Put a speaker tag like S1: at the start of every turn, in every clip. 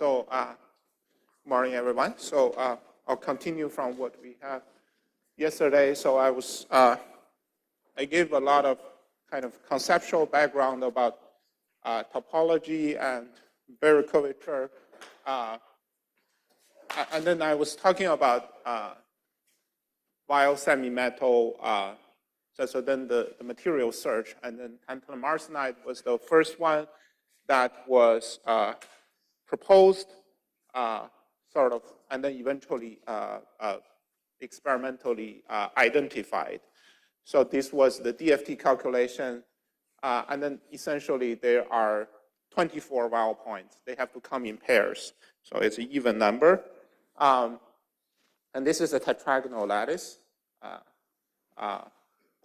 S1: So, good morning, everyone. So, I'll continue from what we had yesterday. So, I gave a lot of kind of conceptual background about topology and Berry curvature, and then I was talking about Weyl semi-metal. So then the material search, and then tantalum arsenide was the first one that was proposed, sort of, and then eventually experimentally identified. So this was the DFT calculation, and then essentially there are 24 Weyl points. They have to come in pairs, so it's an even number. And this is a tetragonal lattice,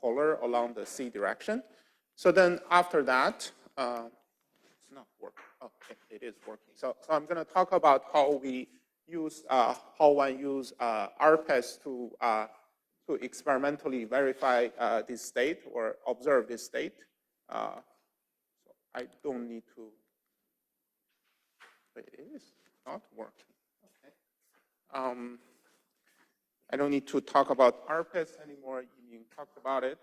S1: polar along the C direction. So then after that, it's not working. Oh, it is working. So I'm going to talk about how we use, how one use RPES to experimentally verify this state or observe this state. So I don't need to. It is not working. Okay. I don't need to talk about RPES anymore. You talked about it.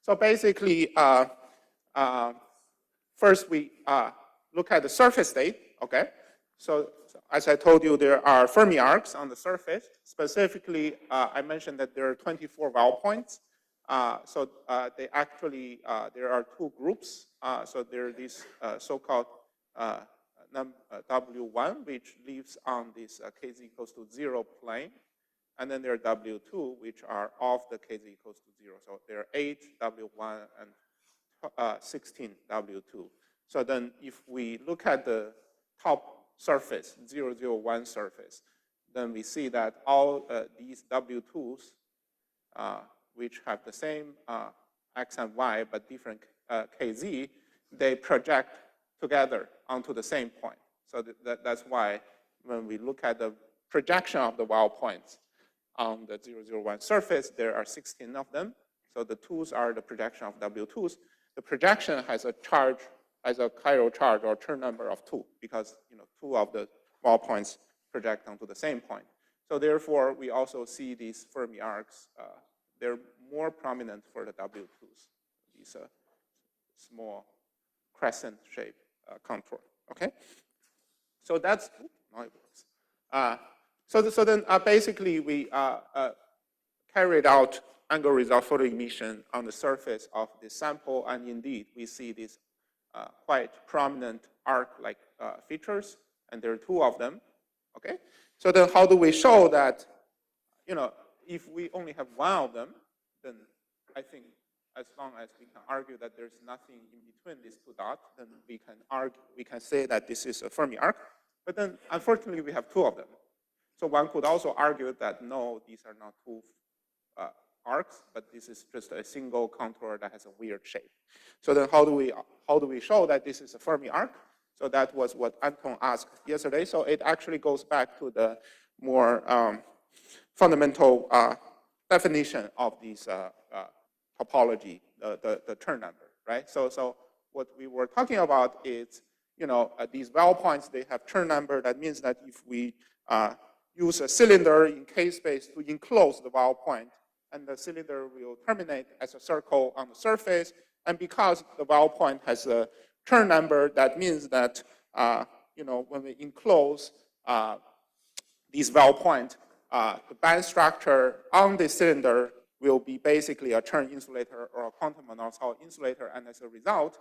S1: So basically, first we look at the surface state. Okay. So as I told you, there are Fermi arcs on the surface. Specifically, I mentioned that there are 24 Weyl points. So they actually, there are two groups. So there are these so-called W1, which lives on this kz equals to 0 plane. And then there are W2, which are off the kz equals to 0. So there are 8 W1 and 16 W2. So then if we look at the top surface, 001 surface, then we see that all these W2s, which have the same x and y but different kz, they project together onto the same point. So that's why when we look at the projection of the Weyl points on the 001 surface, there are 16 of them. So the 2s are the projection of W2s. The projection has a charge, has a chiral charge or turn number of 2, because 2 of the Weyl points project onto the same point. So therefore, we also see these Fermi arcs. They're more prominent for the W2s, these small crescent-shaped contour. Okay, so that's now it works. So then basically we carried out angle result photo emission on the surface of this sample, and indeed we see these quite prominent arc-like features, and there are 2 of them. Okay, so then how do we show that? If we only have 1 of them, then I think as long as we can argue that there's nothing in between these 2 dots, then we can argue, we can say that this is a Fermi arc. But then unfortunately we have 2 of them. So one could also argue that no, these are not 2 arcs, but this is just a single contour that has a weird shape. So then how do we show that this is a Fermi arc? So that was what Anton asked yesterday. So it actually goes back to the more fundamental definition of these topology, the turn number, right? So what we were talking about is, these Weyl points, they have turn number. That means that if we use a cylinder in K-space to enclose the Weyl point, and the cylinder will terminate as a circle on the surface. And because the Weyl point has a turn number, that means that when we enclose these Weyl point, the band structure on the cylinder will be basically a turn insulator or a quantum monoxide insulator, and as a result,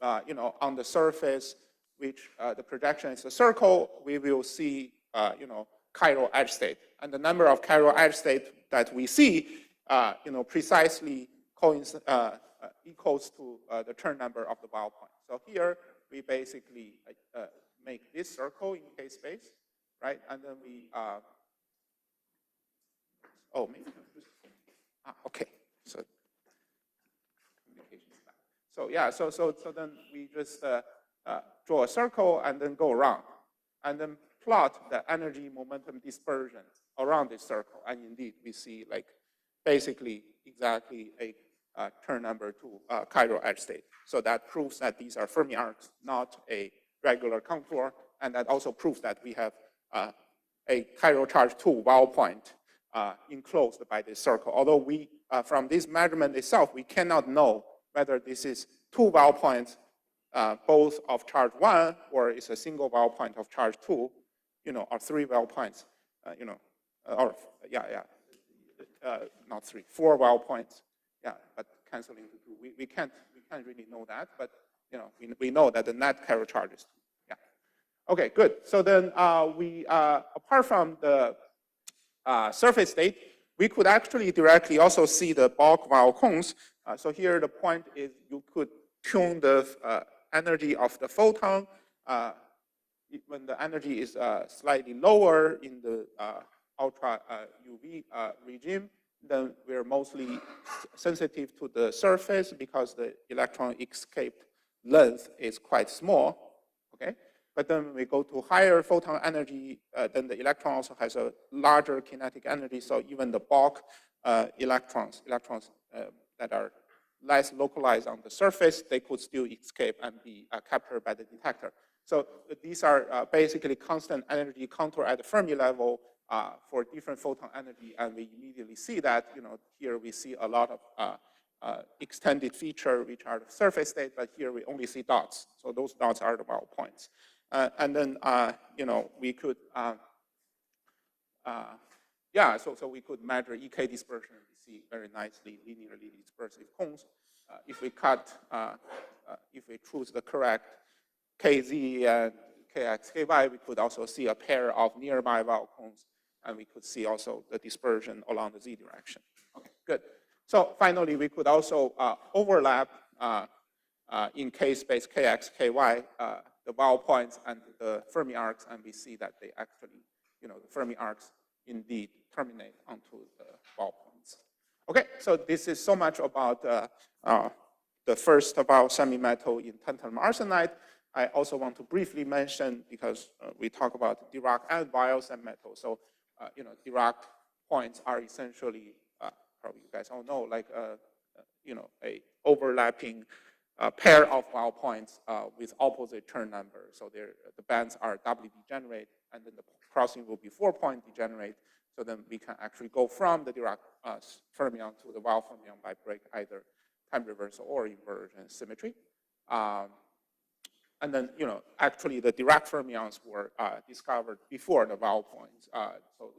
S1: on the surface, which the projection is a circle, we will see chiral edge state, and the number of chiral edge state that we see, precisely equals to the turn number of the Weyl point. So here we basically make this circle in K space, right? And then we okay. So communications back. So yeah. So then we just draw a circle and then go around, and then plot the energy momentum dispersion around this circle, and indeed we see like basically exactly a turn number 2 chiral edge state. So that proves that these are Fermi arcs, not a regular contour. and that also proves that we have a chiral charge 2 Weyl point enclosed by this circle. Although we, from this measurement itself, we cannot know whether this is 2 Weyl points, both of charge 1, or it's a single Weyl point of charge 2, or 3 Weyl points, or not 3, 4 Weyl points, but canceling the 2. We can't really know that, but we know that the net chiral charge is 2. Okay, good. So then we, apart from the surface state, we could actually directly also see the bulk Weyl cones. So here the point is you could tune the energy of the photon when the energy is slightly lower in the ultra UV regime. Then we're mostly sensitive to the surface because the electron escape length is quite small. Okay. But then when we go to higher photon energy, then the electron also has a larger kinetic energy. So even the bulk electrons that are less localized on the surface, they could still escape and be captured by the detector. So these are basically constant energy contour at the Fermi level for different photon energy, and we immediately see that. Here we see a lot of extended feature which are the surface state, but here we only see dots. So those dots are the Weyl points. And then, we could, so we could measure EK dispersion. We see very nicely linearly dispersive cones. If we cut, if we choose the correct KZ and KX, KY, we could also see a pair of nearby Weyl cones, and we could see also the dispersion along the Z direction. Okay, good. So finally, we could also overlap in K space KX, KY, the Weyl points and the Fermi arcs, and we see that they actually, the Fermi arcs indeed terminate onto the Weyl points. Okay, so this is so much about the first about semi-metal in tantalum arsenide. I also want to briefly mention, because we talk about Dirac and Weyl semi-metal. So, Dirac points are essentially, probably you guys all know, like a overlapping pair of Weyl points with opposite turn number. So the bands are doubly degenerate, and then the crossing will be 4-point degenerate. So then we can actually go from the Dirac fermion to the Weyl fermion by break either time reversal or inversion symmetry. And then, actually the Dirac fermions were discovered before the Weyl points. So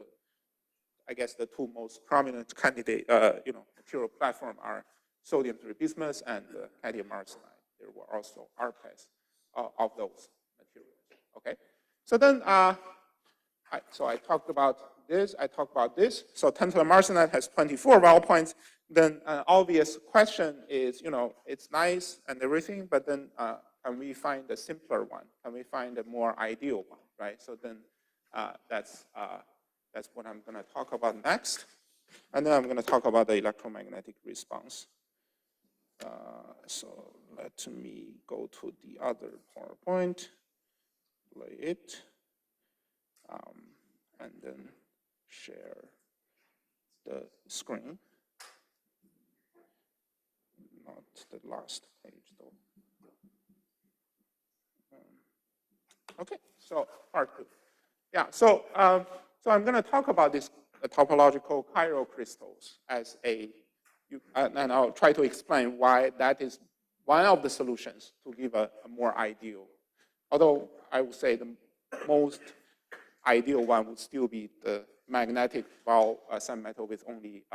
S1: I guess the two most prominent candidate, material platform are sodium-3 bismuth and cadmium arsenide. There were also RPEs of those materials. Okay, so then, so I talked about this. I talked about this. So tantalum arsenide has 24 Weyl points. Then an obvious question is, it's nice and everything, but then can we find a simpler one? Can we find a more ideal one, right? So then that's what I'm going to talk about next. And then I'm going to talk about the electromagnetic response. So let me go to the other PowerPoint, play it, and then share the screen. Not the last page, though. Okay, so part 2. Yeah, so I'm going to talk about this topological chiral crystals as and I'll try to explain why that is one of the solutions to give a more ideal. Although I would say the most ideal one would still be the magnetic Weyl semi-metal with only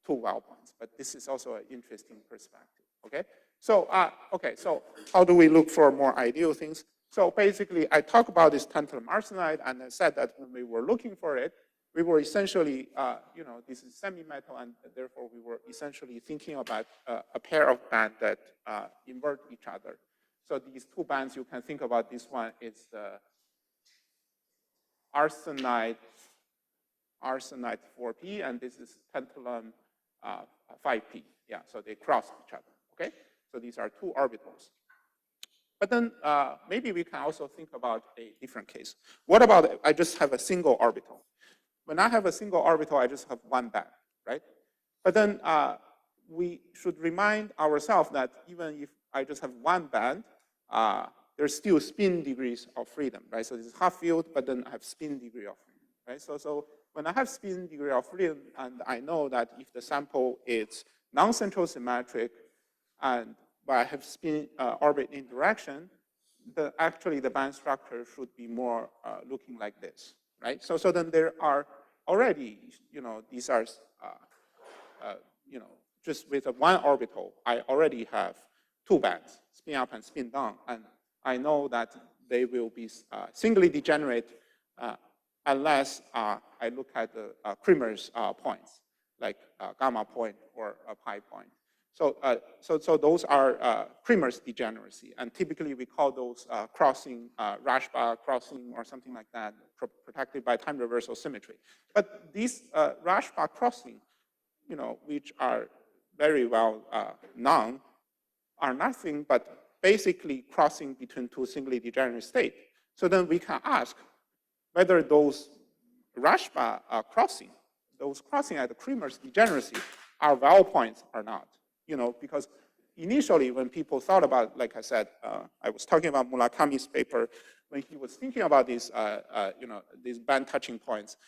S1: 2 Weyl points. But this is also an interesting perspective. Okay, so so how do we look for more ideal things? So basically, I talked about this tantalum arsenide, and I said that when we were looking for it, we were essentially, this is semi-metal, and therefore we were essentially thinking about a pair of bands that invert each other. So these two bands, you can think about this one is the arsenide 4p, and this is tantalum 5p. Yeah, so they cross each other. Okay, so these are two orbitals. But then maybe we can also think about a different case. What about I just have a single orbital? When I have a single orbital, I just have one band, right? But then we should remind ourselves that even if I just have one band, there's still spin degrees of freedom, right? So this is half field, but then I have spin degree of freedom, right? So when I have spin degree of freedom, and I know that if the sample is non-central symmetric, and but I have spin orbit interaction, actually the band structure should be more looking like this, right? So then there are already, these are, just with one orbital, I already have two bands, spin up and spin down, and I know that they will be singly degenerate unless I look at the Kramer's points, like gamma point or a pi point. So those are Kramer's degeneracy, and typically we call those crossing, Rashba crossing or something like that, protected by time reversal symmetry. But these Rashba crossing, which are very well known, are nothing but basically crossing between two singly degenerate states. So then we can ask whether those Rashba crossing, those crossing at the Kramer's degeneracy, are Weyl points or not. Because initially when people thought about, like I said, I was talking about Murakami's paper, when he was thinking about these, these band touching points,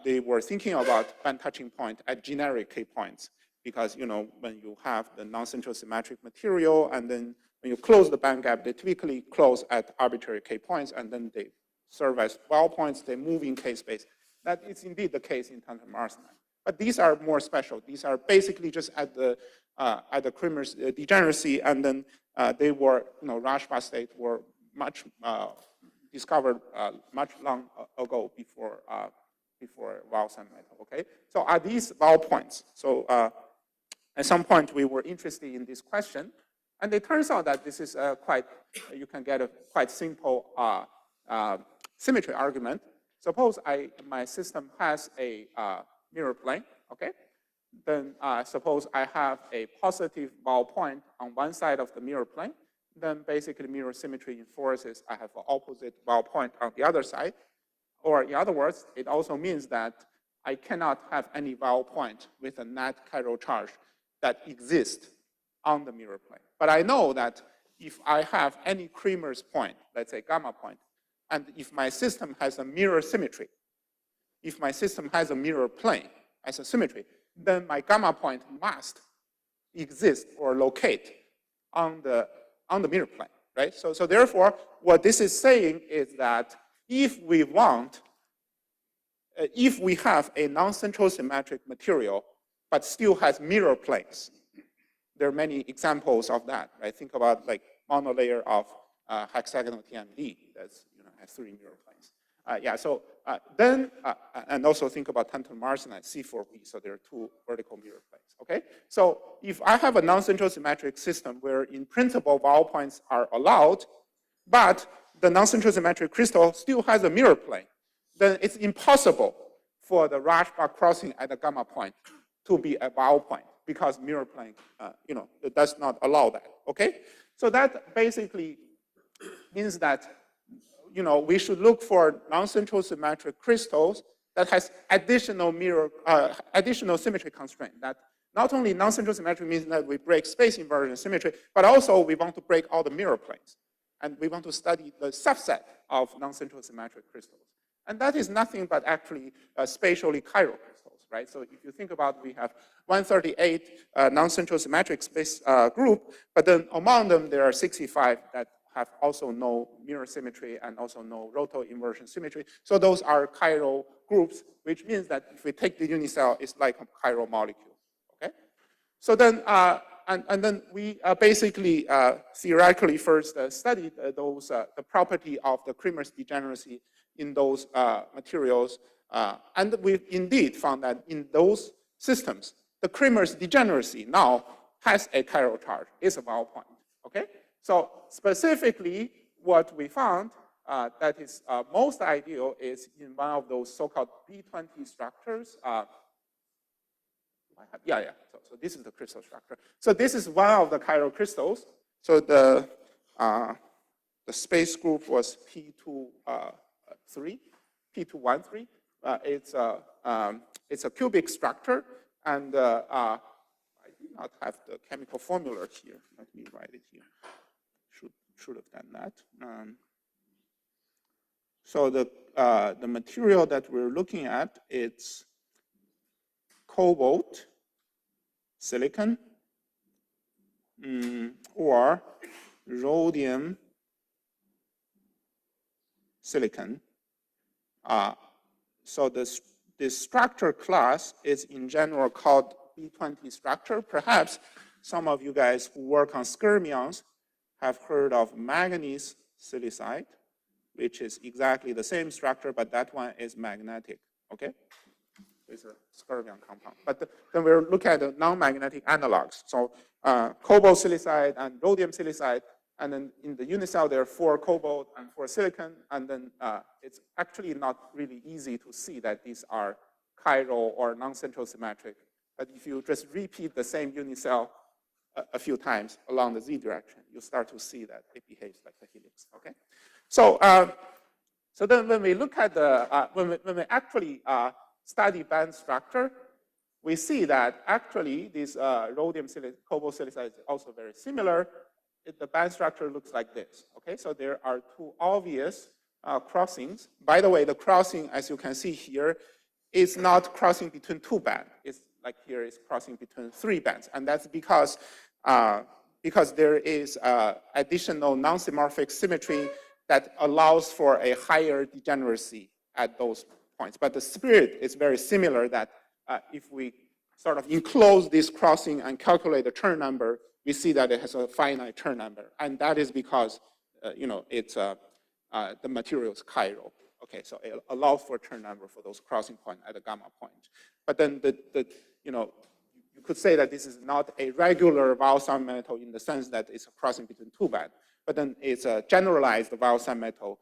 S1: they were thinking about band touching point at generic K points. Because, when you have the non-central symmetric material, and then when you close the band gap, they typically close at arbitrary K points, and then they serve as Weyl points, they move in K space. That is indeed the case in tantalum arsenide. But these are more special. These are basically just at the Kramer's degeneracy, and then they were, Rashba state were much discovered much long ago before Weyl semimetal. Okay, so are these Weyl points? So at some point we were interested in this question, and it turns out that this is you can get a quite simple symmetry argument. Suppose my system has a mirror plane, okay? Then suppose I have a positive Weyl point on one side of the mirror plane. Then basically mirror symmetry enforces I have an opposite Weyl point on the other side. Or in other words, it also means that I cannot have any Weyl point with a net chiral charge that exists on the mirror plane. But I know that if I have any Kramer's point, let's say gamma point, and if my system has a mirror symmetry, if my system has a mirror plane as a symmetry, then my gamma point must exist or locate on the mirror plane, right? So therefore, what this is saying is that if we have a non-central symmetric material but still has mirror planes, there are many examples of that, right? Think about like monolayer of hexagonal TMD that's has three mirror planes. And also think about tantalum arsenide C4B, so there are two vertical mirror planes, okay? So if I have a non-central symmetric system where in principle Weyl points are allowed, but the non-central symmetric crystal still has a mirror plane, then it's impossible for the Rashba crossing at the gamma point to be a Weyl point because mirror plane, it does not allow that, okay? So that basically means that we should look for non-central symmetric crystals that has additional symmetry constraint. That not only non-central symmetry means that we break space inversion symmetry, but also we want to break all the mirror planes. And we want to study the subset of non-central symmetric crystals. And that is nothing but actually spatially chiral crystals, right? So if you think about, we have 138 non-central symmetric space group, but then among them there are 65 that have also no mirror symmetry and also no roto inversion symmetry. So those are chiral groups, which means that if we take the unicell, it's like a chiral molecule, okay? So then, and then we basically theoretically first studied the property of the Kramer's degeneracy in those materials. And we indeed found that in those systems, the Kramer's degeneracy now has a chiral charge, is a Weyl point, okay? So specifically, what we found that is most ideal is in one of those so-called B20 structures. So this is the crystal structure. So this is one of the chiral crystals. So the space group was P213. It's a cubic structure, and I do not have the chemical formula here. Let me write it here. should have done that. So the material that we're looking at, it's cobalt, silicon, or rhodium, silicon. So this structure class is in general called B20 structure. Perhaps some of you guys who work on skyrmions have heard of manganese silicide, which is exactly the same structure, but that one is magnetic, okay? It's a skyrmion compound. But then we'll look at the non-magnetic analogs. So cobalt silicide and rhodium silicide, and then in the unit cell, there are 4 cobalt and 4 silicon, and then it's actually not really easy to see that these are chiral or non-central symmetric. But if you just repeat the same unit cell a few times along the z direction, you start to see that it behaves like a helix, okay? So, so then when we look at the, when we actually study band structure, we see that actually this rhodium cobalt silicide is also very similar. The band structure looks like this, okay? So there are 2 obvious crossings. By the way, the crossing, as you can see here, is not crossing between 2 bands. It's like here is crossing between 3 bands. And that's because there is additional non-symmetric symmetry that allows for a higher degeneracy at those points. But the spirit is very similar, that if we sort of enclose this crossing and calculate the turn number, we see that it has a finite turn number. And that is because, you know, it's the material is chiral. Okay, so it allows for turn number for those crossing points at the gamma point. But then you know, you could say that this is not a regular Weyl metal in the sense that it's a crossing between 2 bands, but then it's a generalized Weyl metal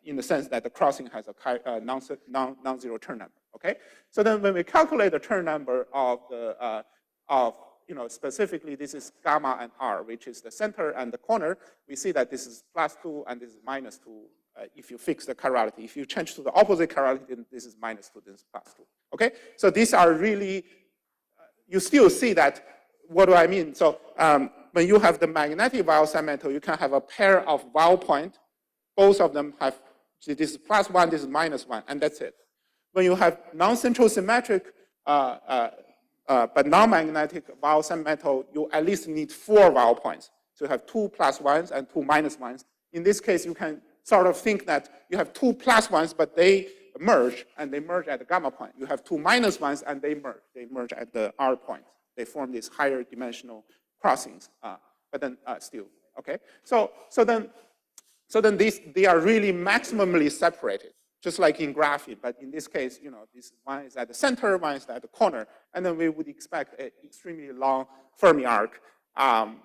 S1: in the sense that the crossing has a non-zero turn number. Okay, so then when we calculate the turn number of the you know, specifically this is gamma and r, which is the center and the corner, we see that this is +2 and this is -2. If you fix the chirality. If you change to the opposite chirality, then this is -2, this is +2. Okay, so these are really, you still see that. What do I mean? So when you have the magnetic Weyl metal, you can have a pair of Weyl points. Both of them have, this is +1, this is -1, and that's it. When you have non-central symmetric but non-magnetic Weyl metal, you at least need 4 Weyl points. So you have 2 +1s and 2 -1s. In this case, you can sort of think that you have 2 +1s, but they merge, and they merge at the gamma point. You have 2 -1s, and they merge. They merge at the r point. They form these higher dimensional crossings, but then still, okay? So then they are really maximally separated, just like in graphene. But in this case, you know, this one is at the center, one is at the corner, and then we would expect an extremely long Fermi arc, and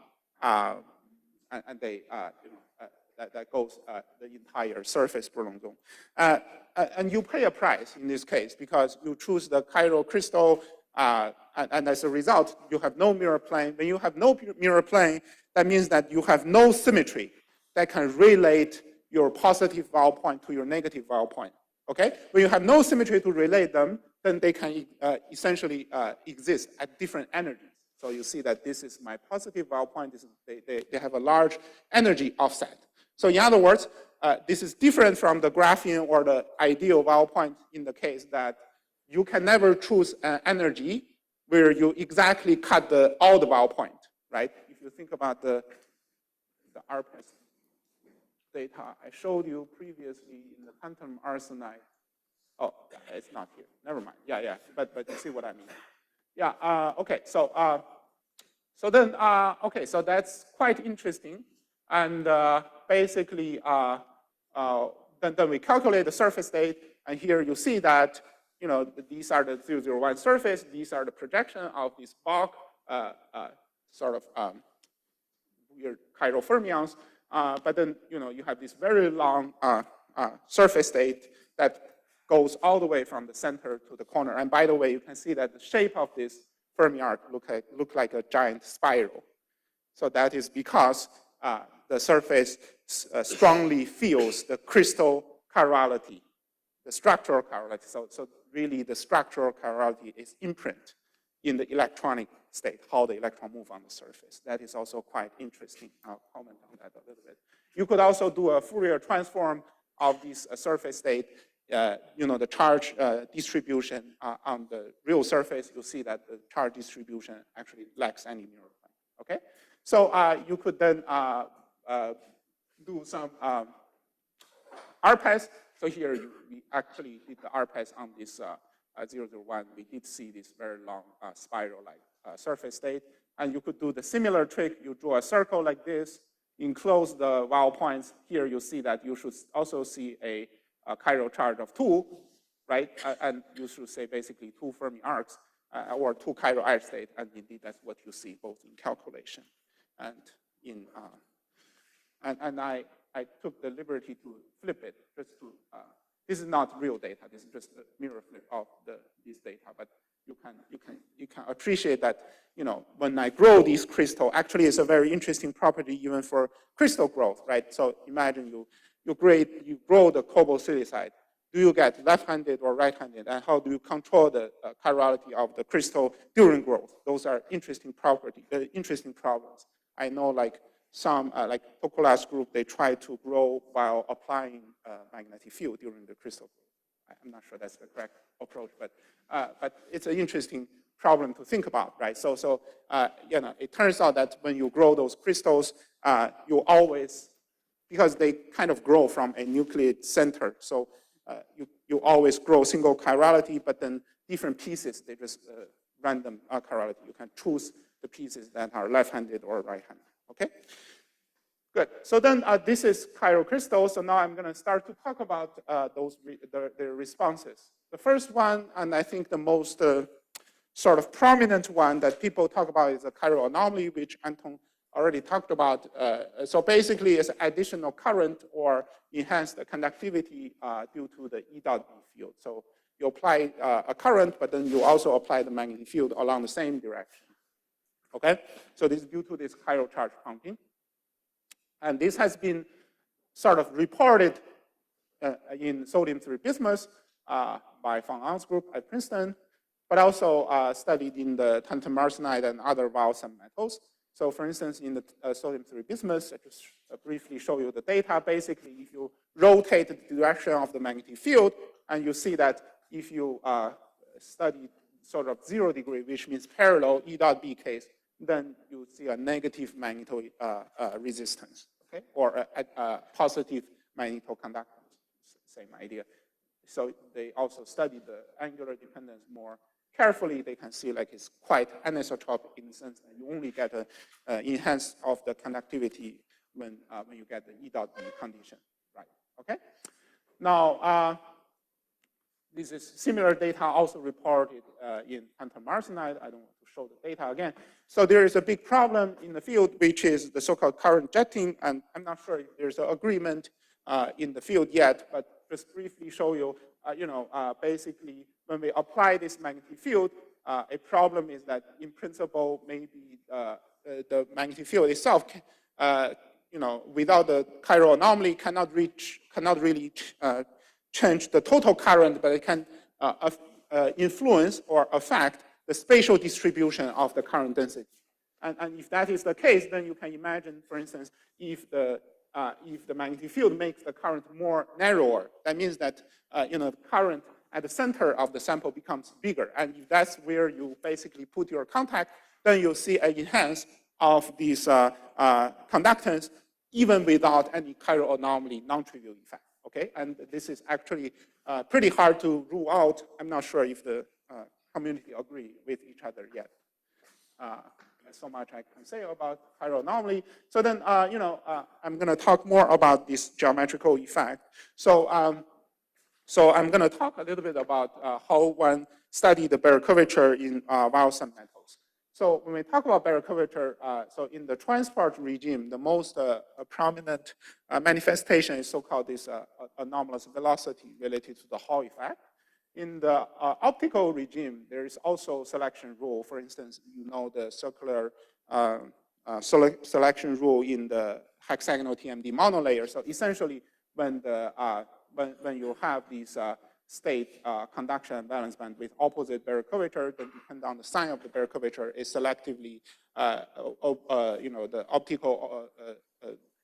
S1: they, you know, that goes the entire surface Broglie. And you pay a price in this case because you choose the chiral crystal, and as a result, you have no mirror plane. When you have no mirror plane, that means that you have no symmetry that can relate your positive Weyl point to your negative Weyl point. Okay? When you have no symmetry to relate them, then they can essentially exist at different energies. So you see that this is my positive Weyl point. They have a large energy offset. So in other words, this is different from the graphene or the ideal Weyl point in the case that you can never choose an energy where you exactly cut all the Weyl point, right? If you think about the RPS data I showed you previously in the quantum arsenide. Oh, it's not here. Never mind. Yeah. But you see what I mean. Yeah. Okay. So then okay. So that's quite interesting. And basically, then we calculate the surface state, and here you see that, you know, these are the 001 surface. These are the projection of these bulk sort of weird chiral fermions. But then, you know, you have this very long surface state that goes all the way from the center to the corner. And by the way, you can see that the shape of this Fermi arc look like a giant spiral. So that is because the surface strongly feels the crystal chirality, the structural chirality. So really, the structural chirality is imprint in the electronic state, how the electron move on the surface. That is also quite interesting. I'll comment on that a little bit. You could also do a Fourier transform of this surface state, the charge distribution on the real surface. You'll see that the charge distribution actually lacks any mirror plane, okay? So you could then do some RPAS. So here we actually did the RPAS on this 001. We did see this very long spiral-like surface state. And you could do the similar trick. You draw a circle like this, enclose the Weyl points. Here you see that you should also see a chiral charge of 2, right? And you should say basically 2 Fermi arcs or 2 chiral edge state. And indeed, that's what you see both in calculation and in and I took the liberty to flip it just to. This is not real data. This is just a mirror flip of this data. But you can appreciate that, when I grow these crystal, actually it's a very interesting property even for crystal growth, right? So imagine you grow the cobalt silicide. Do you get left-handed or right-handed? And how do you control the chirality of the crystal during growth? Those are interesting interesting problems. I know like some, like Tokola's group, they try to grow while applying magnetic field during the crystal growth. I'm not sure that's the correct approach, but it's an interesting problem to think about, right? So it turns out that when you grow those crystals, you always, because they kind of grow from a nucleate center, so you always grow single chirality, but then different pieces, they just random chirality. You can choose the pieces that are left-handed or right-handed, okay? Good, so then this is chiral crystals, so now I'm gonna start to talk about their responses. The first one, and I think the most sort of prominent one that people talk about is a chiral anomaly, which Anton already talked about. So basically it's additional current or enhanced conductivity due to the E dot B field. So you apply a current, but then you also apply the magnetic field along the same direction. Okay, so this is due to this chiral charge pumping. And this has been sort of reported in sodium-3 bismuth by Fang Ang's group at Princeton, but also studied in the tantalum arsenide and other Weyl semimetals. So for instance, in the sodium-3 bismuth, I just briefly show you the data. Basically, if you rotate the direction of the magnetic field, and you see that if you study sort of 0 degree, which means parallel E dot B case, then you see a negative magneto resistance, okay? Or a positive magnetoconductance, same idea. So they also studied the angular dependence more carefully. They can see like it's quite anisotropic in the sense that you only get an enhance of the conductivity when you get the E dot B condition, right? Okay. Now this is similar data also reported in tantalum arsenide. I don't want to show the data again. So there is a big problem in the field, which is the so-called current jetting, and I'm not sure if there's an agreement in the field yet, but just briefly show you, basically when we apply this magnetic field, a problem is that in principle, maybe the magnetic field itself, without the chiral anomaly, cannot really change the total current, but it can influence or affect the spatial distribution of the current density. And if that is the case, then you can imagine, for instance, if the magnetic field makes the current more narrower, that means that the current at the center of the sample becomes bigger. And if that's where you basically put your contact, then you'll see an enhance of these conductance even without any chiral anomaly non-trivial effect. Okay, and this is actually pretty hard to rule out. I'm not sure if the community agree with each other yet. That's so much I can say about chiral anomaly. So then, I'm going to talk more about this geometrical effect. So I'm going to talk a little bit about how one studied the barrier curvature in Weyl semimetals. So when we talk about barrier curvature, so in the transport regime, the most prominent manifestation is so-called this anomalous velocity related to the Hall effect. In the optical regime, there is also selection rule. For instance, the circular selection rule in the hexagonal TMD monolayer. So essentially, when you have these state conduction and valence band with opposite barrier curvature, then depending on the sign of the barrier curvature is selectively, the optical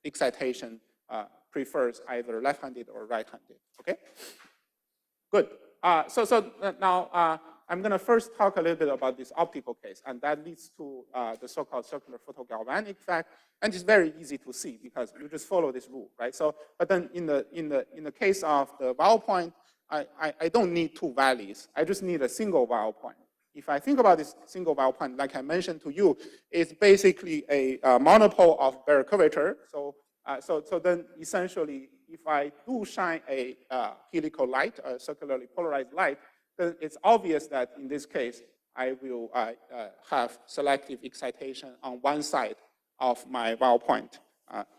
S1: excitation prefers either left-handed or right-handed. Okay, good. So now I'm going to first talk a little bit about this optical case, and that leads to the so-called circular photogalvanic effect. And it's very easy to see because you just follow this rule, right? So, but then in the case of the Weyl point, I don't need two valleys. I just need a single Weyl point. If I think about this single Weyl point, like I mentioned to you, it's basically a monopole of barrier curvature. So then essentially, if I do shine a helical light, a circularly polarized light, then it's obvious that in this case, I will have selective excitation on one side of my Weyl point.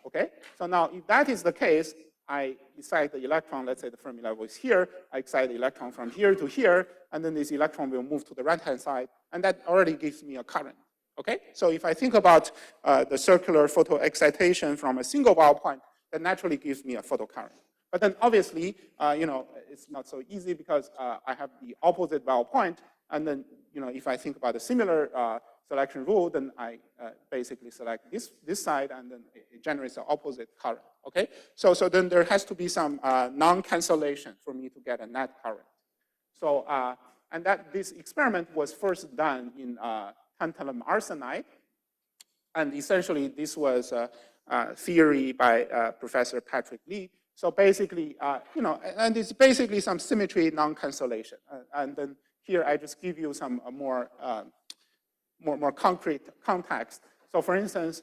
S1: Okay, so now if that is the case, I excite the electron, let's say the Fermi level is here, I excite the electron from here to here, and then this electron will move to the right-hand side, and that already gives me a current. Okay, so if I think about the circular photoexcitation from a single Weyl point, that naturally gives me a photocurrent. But then obviously, it's not so easy because I have the opposite Weyl point, and then if I think about a similar selection rule, then I basically select this side, and then it generates the opposite current. Okay, so then there has to be some non-cancellation for me to get a net current. So and that this experiment was first done in tantalum arsenide, and essentially this was a theory by Professor Patrick Lee. So basically, and it's basically some symmetry non-cancellation. And then here I just give you some more concrete context. So for instance,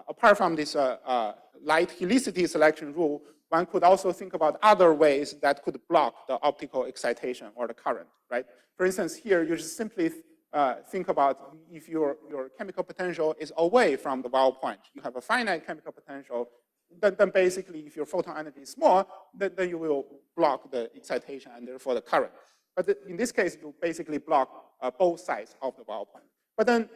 S1: apart from this light helicity selection rule, one could also think about other ways that could block the optical excitation or the current, right? For instance, here you just simply think about if your chemical potential is away from the Weyl point. You have a finite chemical potential. Then basically, if your photon energy is small, then you will block the excitation and therefore the current. But in this case, you basically block both sides of the Weyl point. But then,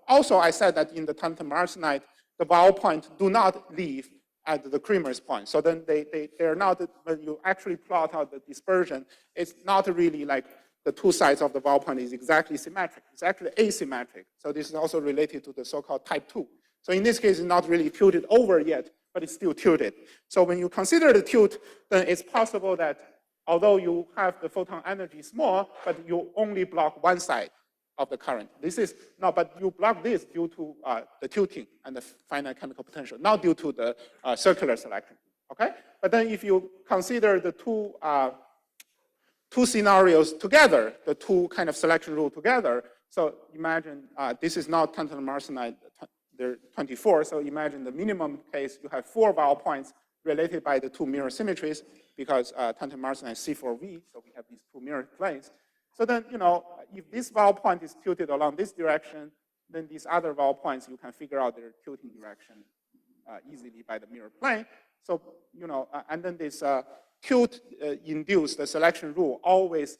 S1: also I said that in the tantalum arsenide, the Weyl point do not leave at the Kremer's point. So then they're not, when you actually plot out the dispersion, it's not really like the two sides of the Weyl point is exactly symmetric. It's actually asymmetric. So this is also related to the so-called type 2. So in this case, it's not really tilted over yet, but it's still tilted. So when you consider the tilt, then it's possible that although you have the photon energy small, but you only block one side of the current. This is no, but you block this due to the tilting and the finite chemical potential, not due to the circular selection. Okay, but then if you consider the two scenarios together, the two kind of selection rule together. So imagine this is not tantalum arsenide. They're 24. So imagine the minimum case, you have 4 Weyl points related by the two mirror symmetries because tantalum arsenide is C4V. So we have these two mirror planes. So then, if this Weyl point is tilted along this direction, then these other Weyl points, you can figure out their tilting direction easily by the mirror plane. So, and then this tilt-induced the selection rule always,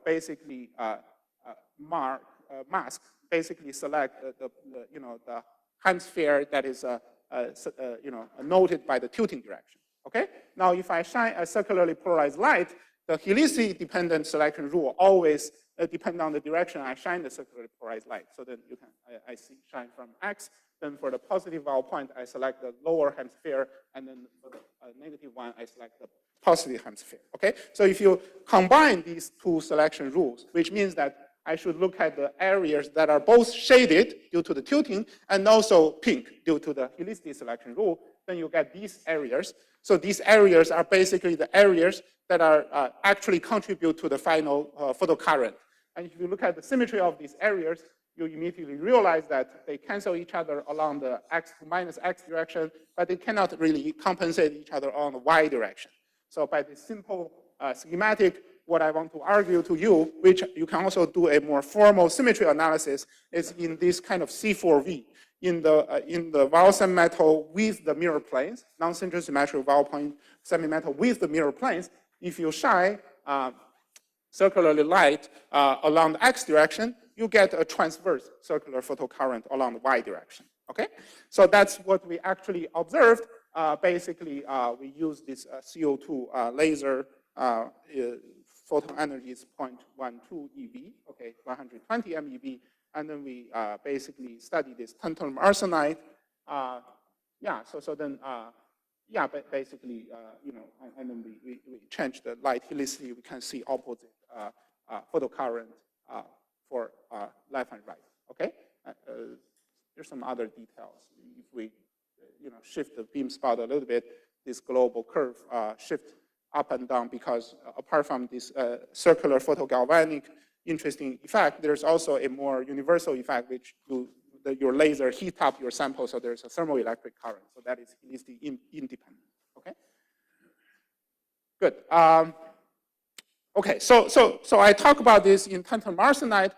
S1: basically mask, basically select the hemisphere that is, noted by the tilting direction. Okay. Now, if I shine a circularly polarized light, the helicity-dependent selection rule always depends on the direction I shine the circularly polarized light. So then you can, I shine from X. Then for the positive Weyl point, I select the lower hemisphere, and then for the negative one, I select the positive hemisphere. Okay. So if you combine these two selection rules, which means that I should look at the areas that are both shaded due to the tilting and also pink due to the helicity selection rule, then you get these areas. So these areas are basically the areas that are actually contribute to the final photocurrent. And if you look at the symmetry of these areas, you immediately realize that they cancel each other along the x to minus x direction, but they cannot really compensate each other on the y direction. So by this simple schematic, what I want to argue to you, which you can also do a more formal symmetry analysis, is in this kind of C4V. In the Weyl semimetal with the mirror planes, non-central symmetric Weyl point semimetal with the mirror planes, if you shine circularly light along the x direction, you get a transverse circular photocurrent along the y direction. Okay, so that's what we actually observed. Basically, we use this CO2 laser photon energy is 0.12 eV, okay, 120 MeV, and then we basically study this tantalum arsenide. Yeah, so then, yeah, but basically, you know, and then we change the light helicity. We can see opposite photocurrent for left and right, okay? There's some other details. If we, you know, shift the beam spot a little bit, this global curve shift up and down because apart from this circular photogalvanic interesting effect, there's also a more universal effect which your laser heat up your sample, so there's a thermoelectric current. So that is helicity independent, okay? Good. Okay, so I talk about this in tantalum arsenide,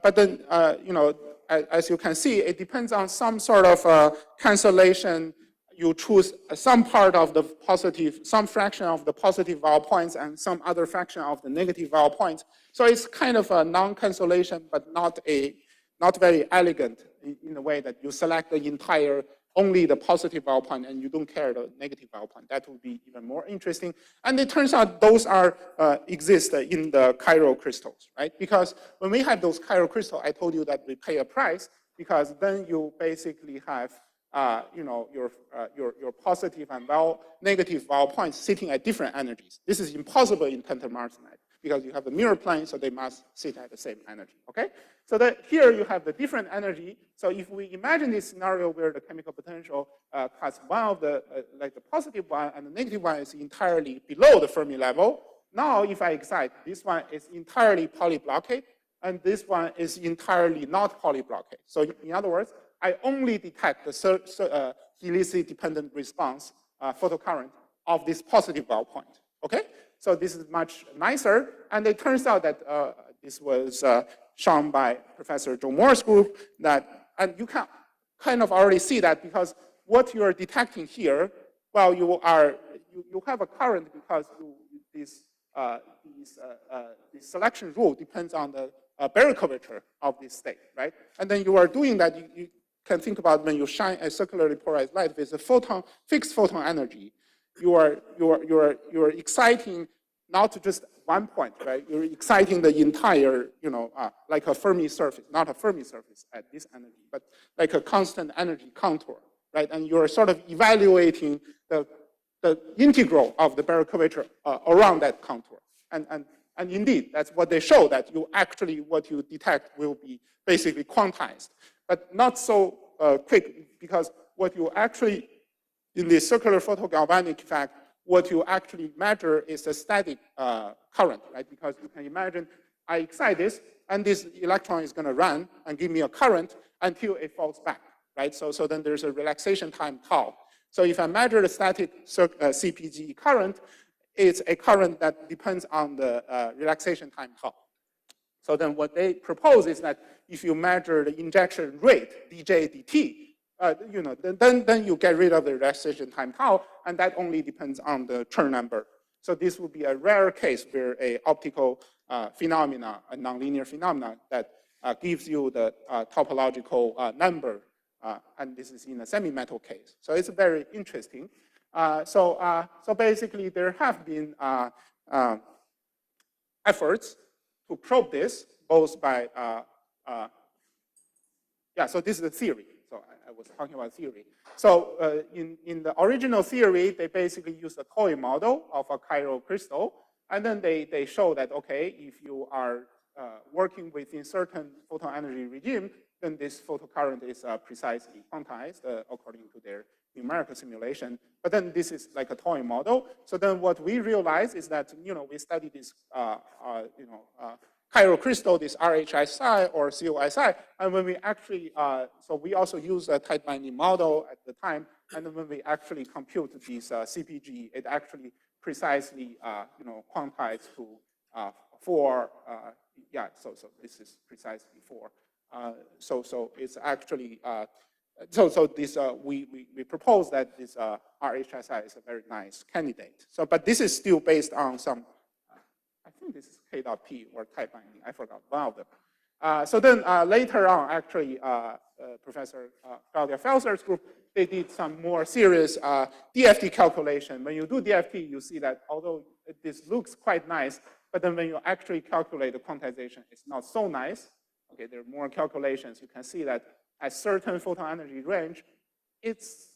S1: but then, you know, as you can see, it depends on some sort of cancellation. You choose some part of the positive, some fraction of the positive vowel points and some other fraction of the negative vowel points. So it's kind of a non-cancellation, but not very elegant in the way that you select the entire, only the positive vowel point and you don't care the negative vowel point. That would be even more interesting. And it turns out those are exist in the chiral crystals, right? Because when we have those chiral crystals, I told you that we pay a price because then you basically have you know, your positive and negative vowel points sitting at different energies. This is impossible in tantalum arsenide because you have the mirror plane, so they must sit at the same energy, okay? So that here you have the different energy. So if we imagine this scenario where the chemical potential has one of the, like the positive one and the negative one is entirely below the Fermi level, now if I excite, this one is entirely polyblockade and this one is entirely not polyblockade. So in other words, I only detect the helicity-dependent response photocurrent of this positive vowel point, okay? So this is much nicer, and it turns out that this was shown by Professor Joe Moore's group, that, and you can kind of already see that because what you are detecting here, well, you have a current because this selection rule depends on the Barry curvature of this state, right? And then you are doing that, you can think about when you shine a circularly polarized light with a fixed photon energy, you are exciting not just one point, right? You're exciting the entire, you know, like a Fermi surface, not a Fermi surface at this energy, but like a constant energy contour, right? And you're sort of evaluating the integral of the Barry curvature around that contour. And indeed, that's what they show, that you actually, what you detect will be basically quantized. But not so quick, because what you actually, in the circular photogalvanic effect, what you actually measure is a static current, right? Because you can imagine I excite this, and this electron is going to run and give me a current until it falls back, right? So then there's a relaxation time tau. So if I measure the static CPG current, it's a current that depends on the relaxation time tau. So then what they propose is that if you measure the injection rate, dJ dt, you know, then you get rid of the relaxation time tau, and that only depends on the Chern number. So this would be a rare case where a optical phenomena, a nonlinear phenomena that gives you the topological number, and this is in a semi-metal case. So it's very interesting. So basically there have been efforts to probe this, both by, yeah, so this is the theory. So I was talking about theory. So in the original theory, they basically used a toy model of a chiral crystal, and then they show that, okay, if you are working within certain photon energy regime, then this photocurrent is precisely quantized according to their numerical simulation. But then this is like a toy model. So then what we realize is that, you know, we study this, chiral crystal, this RHSI or COSI, and when we actually, so we also use a tight binding model at the time, and then when we actually compute this CPG, it actually precisely, you know, quantized to 4, yeah, so this is precisely 4. So it's actually, so this, we propose that this RHSI is a very nice candidate. So, but this is still based on some, I think this is K.P or tight binding, I forgot one of them. So then later on, actually, Professor Claudia Felser's group, they did some more serious DFT calculation. When you do DFT, you see that although this looks quite nice, but then when you actually calculate the quantization, it's not so nice. Okay, there are more calculations. You can see that at certain photon energy range, it's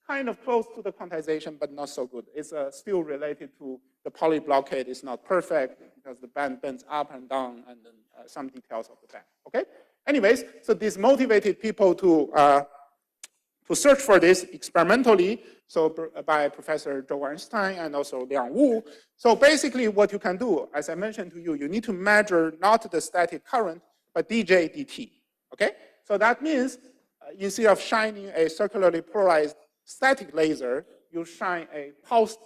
S1: kind of close to the quantization, but not so good. It's still related to the Pauli blockade is not perfect because the band bends up and down, and then some details of the band. Okay. Anyways, so this motivated people to search for this experimentally. So by Professor Zhou Einstein and also Liang Wu. So basically, what you can do, as I mentioned to you, you need to measure not the static current, but DJ dt. Okay. So that means instead of shining a circularly polarized static laser, you shine a pulse,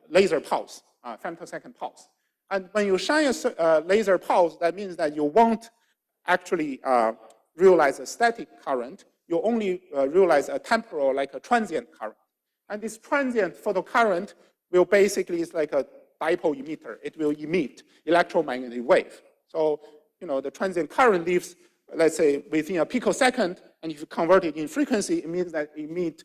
S1: laser pulse, femtosecond pulse. And when you shine a laser pulse, that means that you won't actually realize a static current. You only realize a temporal, like a transient current. And this transient photocurrent will basically is like a dipole emitter. It will emit electromagnetic wave. So, you know, the transient current lives, let's say, within a picosecond, and if you convert it in frequency, it means that it emits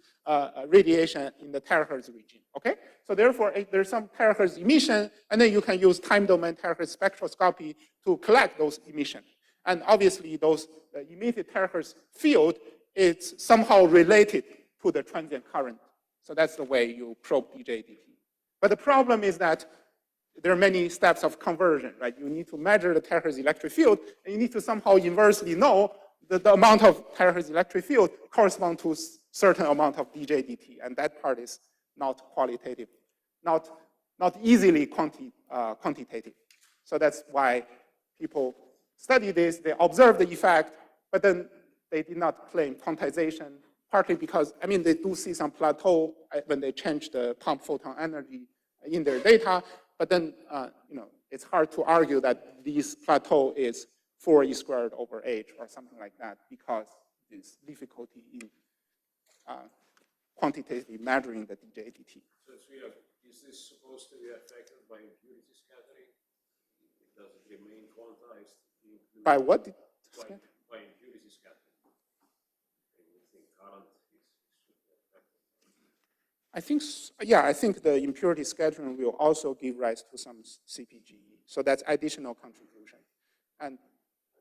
S1: radiation in the terahertz region, okay? So therefore, there's some terahertz emission, and then you can use time domain terahertz spectroscopy to collect those emissions. And obviously, those emitted terahertz field is somehow related to the transient current. So that's the way you probe DJ dt. But the problem is that there are many steps of conversion, right? You need to measure the terahertz electric field, and you need to somehow inversely know that the amount of terahertz electric field corresponds to a certain amount of DJ dt, and that part is not qualitative, not easily quantitative. So that's why people study this, they observe the effect, but then they did not claim quantization, partly because, I mean, they do see some plateau when they change the pump photon energy in their data, but then, you know, it's hard to argue that this plateau is 4e squared over h or something like that because there's difficulty in quantitatively measuring the DJ dt.
S2: So is this supposed to be affected by impurity scattering? Does it remain quantized?
S1: By what?
S2: By impurity scattering. You think current
S1: I think, yeah, I think the impurity scattering will also give rise to some CPGE. So that's additional contribution. And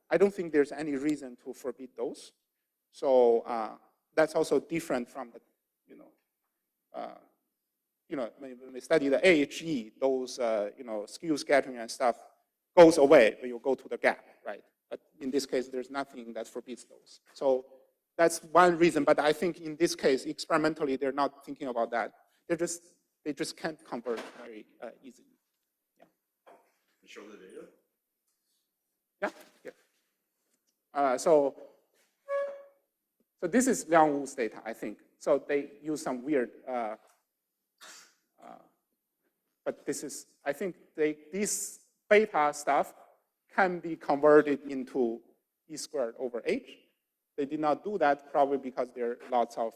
S1: I don't think there's any reason to forbid those. So that's also different from the, when we study the AHE, those, skew scattering and stuff goes away when you go to the gap, right? But in this case, there's nothing that forbids those. So that's one reason, but I think in this case, experimentally, they're not thinking about that. They just can't convert very easily. Yeah.
S2: Show the data?
S1: Yeah. So this is Liang Wu's data, I think. So they use some weird, but this is, I think this beta stuff can be converted into e squared over h. They did not do that probably because there are lots of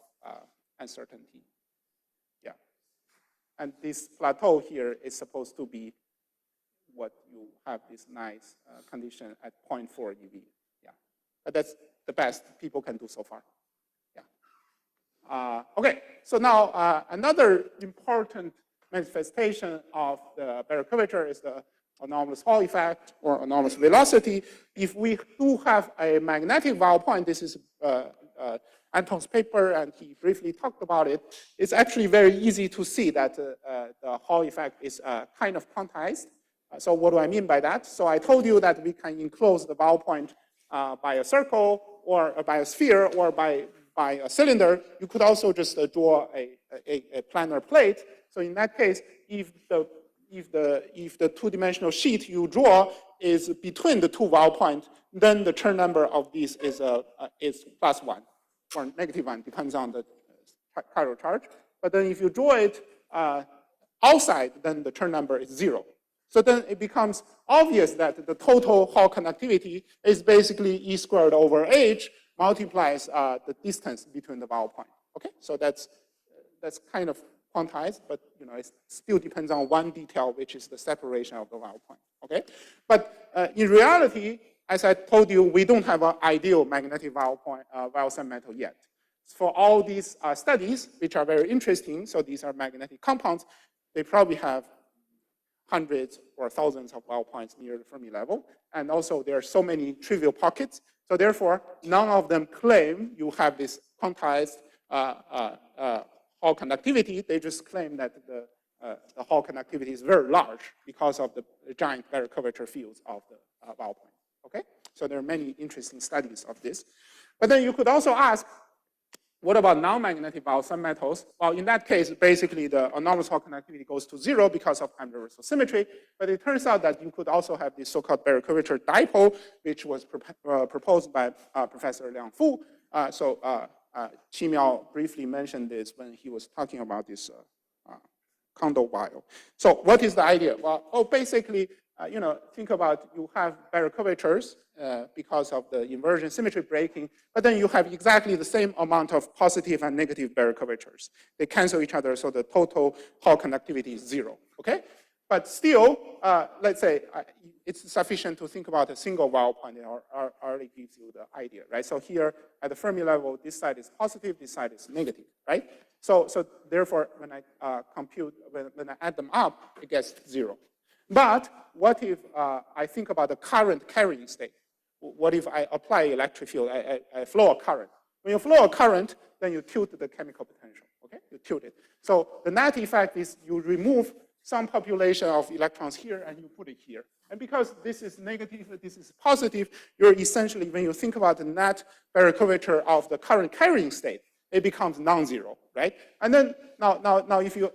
S1: uncertainty. Yeah. And this plateau here is supposed to be what you have this nice condition at 0.4 eV. Yeah. But that's the best people can do so far. Yeah. Okay. So now another important manifestation of the barrier curvature is the anomalous Hall effect or anomalous velocity. If we do have a magnetic vowel point, this is Anton's paper, and he briefly talked about it. It's actually very easy to see that the Hall effect is kind of quantized. So what do I mean by that? So I told you that we can enclose the vowel point by a circle or by a sphere or by a cylinder. You could also just draw a planar plate. So in that case, if the two-dimensional sheet you draw is between the two vowel points, then the Chern number of this is +1 or -1, depends on the chiral charge. But then if you draw it outside, then the Chern number is 0. So then it becomes obvious that the total Hall conductivity is basically e squared over h multiplies the distance between the vowel point. Okay, so that's kind of quantized, but it still depends on one detail, which is the separation of the vowel point. Okay, but in reality, as I told you, we don't have an ideal magnetic vowel point, vowel semimetal yet. For all these studies, which are very interesting, so these are magnetic compounds, they probably have hundreds or thousands of Weyl points near the Fermi level. And also there are so many trivial pockets. So therefore, none of them claim you have this quantized Hall conductivity. They just claim that the Hall conductivity is very large because of the giant Barré curvature fields of the Weyl point. Okay? So there are many interesting studies of this. But then you could also ask, what about non-magnetic Weyl semimetals? Well, in that case, basically the anomalous Hall conductivity goes to 0 because of time reversal symmetry. But it turns out that you could also have this so-called Barré curvature dipole, which was proposed by Professor Liang Fu. Qimiao briefly mentioned this when he was talking about this Kondo Weyl. So what is the idea? Well, basically, think about you have Barré curvatures because of the inversion symmetry breaking, but then you have exactly the same amount of positive and negative Barré curvatures. They cancel each other, so the total Hall conductivity is 0, okay? But still, let's say it's sufficient to think about a single Weyl point. It already gives you the idea, right? So here at the Fermi level, this side is positive, this side is negative, right? So therefore, when I compute, when I add them up, it gets 0. But what if I think about the current carrying state? What if I apply electric field? I flow a current. When you flow a current, then you tilt the chemical potential, okay? You tilt it. So the net effect is you remove some population of electrons here and you put it here. And because this is negative, this is positive, you're essentially, when you think about the net Barré curvature of the current carrying state, it becomes non-zero, right? And then now if you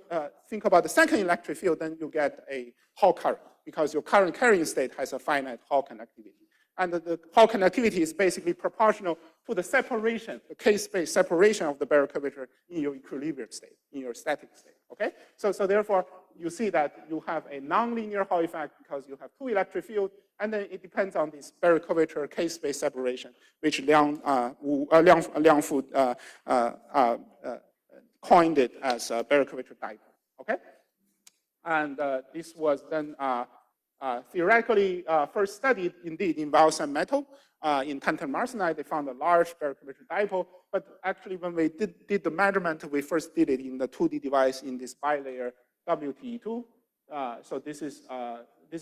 S1: think about the second electric field, then you get a Hall current because your current carrying state has a finite Hall conductivity. And the Hall conductivity is basically proportional to the separation, the K-space separation of the Barré curvature in your equilibrium state, in your static state, okay? So therefore, you see that you have a nonlinear Hall effect because you have two electric fields, and then it depends on this Barré curvature K-space separation, which Liang Fu coined it as Barré curvature dipole, okay? And this was then theoretically first studied indeed in Weyl semimetal. In tantalum arsenide, they found a large Barré curvature dipole, but actually when we did the measurement, we first did it in the 2D device in this bilayer WTE2. So this is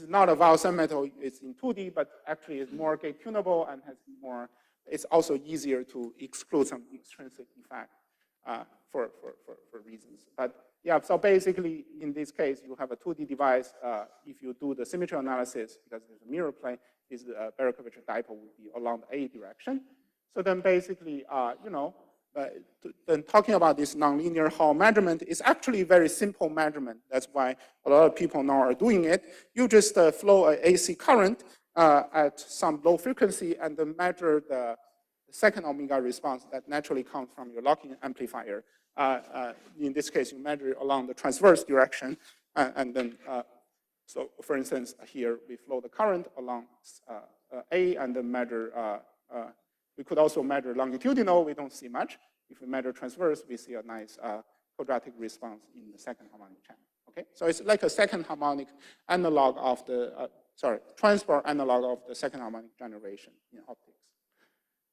S1: not a Weyl semimetal, it's in 2D, but actually it's more gate tunable and has more, it's also easier to exclude some extrinsic effect for reasons. But yeah, so basically in this case, you have a 2D device. If you do the symmetry analysis, because there's a mirror plane, this Barré curvature dipole would be along the A direction. So then basically, then talking about this nonlinear Hall measurement is actually a very simple measurement. That's why a lot of people now are doing it. You just flow an AC current at some low frequency and then measure the second omega response that naturally comes from your locking amplifier. In this case, you measure it along the transverse direction, and then, so for instance, here we flow the current along A and then measure, we could also measure longitudinal, we don't see much. If we measure transverse, we see a nice quadratic response in the second harmonic channel, okay? So it's like a second harmonic analog of the, transport analog of the second harmonic generation in optics.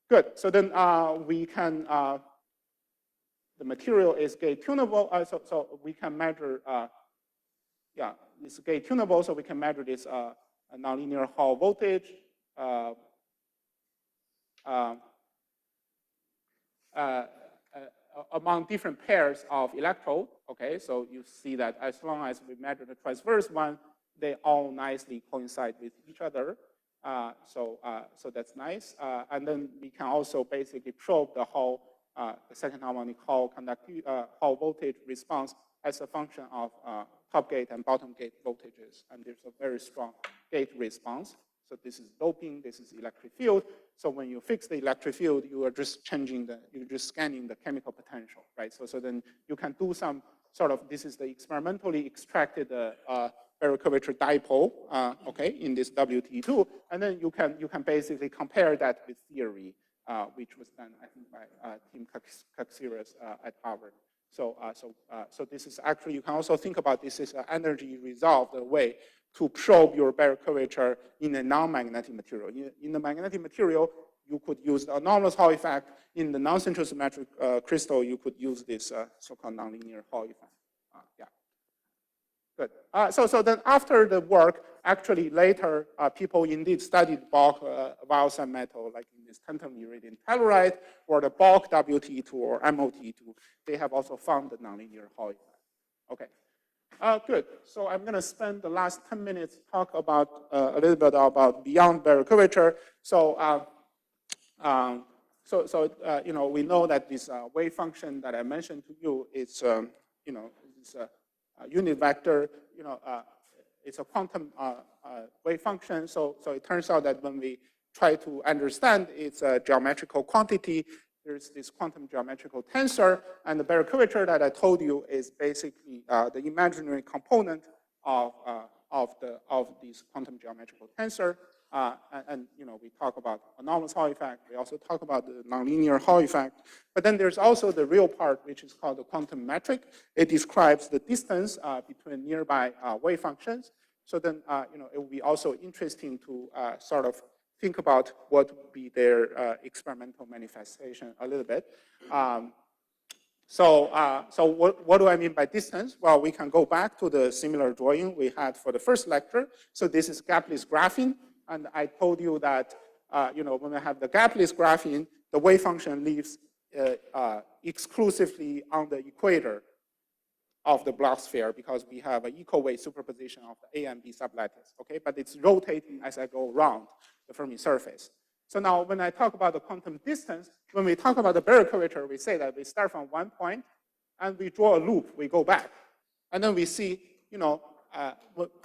S1: Good, so then we can, the material is gate tunable, so we can measure, it's gate tunable, so we can measure this nonlinear Hall voltage among different pairs of electrode, okay? So you see that as long as we measure the transverse one, they all nicely coincide with each other. So that's nice. And then we can also basically probe the Hall, the second harmonic Hall Hall voltage response as a function of top gate and bottom gate voltages. And there's a very strong gate response. So this is doping, this is electric field. So when you fix the electric field, you are just changing you're just scanning the chemical potential, right? So then you can do some sort of, this is the experimentally extracted Barré curvature dipole, okay, in this WTE2, and then you can basically compare that with theory, which was done, I think, by Tim Kaxiras at Harvard. So this is actually, you can also think about this as an energy resolved way to probe your Barré curvature in a non-magnetic material. In the magnetic material, you could use the anomalous Hall effect. In the non-central symmetric crystal, you could use this so-called nonlinear Hall effect. Yeah. Good. So then after the work, actually later, people indeed studied bulk Weyl semimetal, like in this tantalum iridium telluride, or the bulk WT2 or MOT2. They have also found the nonlinear Hall effect. Okay. Good. So I'm going to spend the last 10 minutes talk about a little bit about beyond Bayer curvature. So, you know, we know that this wave function that I mentioned to you is, you know, is a unit vector. You know, it's a quantum wave function. So it turns out that when we try to understand its geometrical quantity, there's this quantum geometrical tensor, and the Bayer curvature that I told you is basically the imaginary component of this quantum geometrical tensor. And you know, we talk about anomalous Hall effect. We also talk about the nonlinear Hall effect. But then there's also the real part, which is called the quantum metric. It describes the distance between nearby wave functions. So then, you know, it will be also interesting to sort of think about what would be their experimental manifestation a little bit. So what do I mean by distance? Well, we can go back to the similar drawing we had for the first lecture. So this is gapless graphene. And I told you that, you know, when I have the gapless graphene, the wave function lives exclusively on the equator of the Bloch sphere because we have an equal weight superposition of the A and B sublattice, okay? But it's rotating as I go around the Fermi surface. So now when I talk about the quantum distance, when we talk about the Bayer curvature, we say that we start from one point and we draw a loop, we go back. And then we see, you know,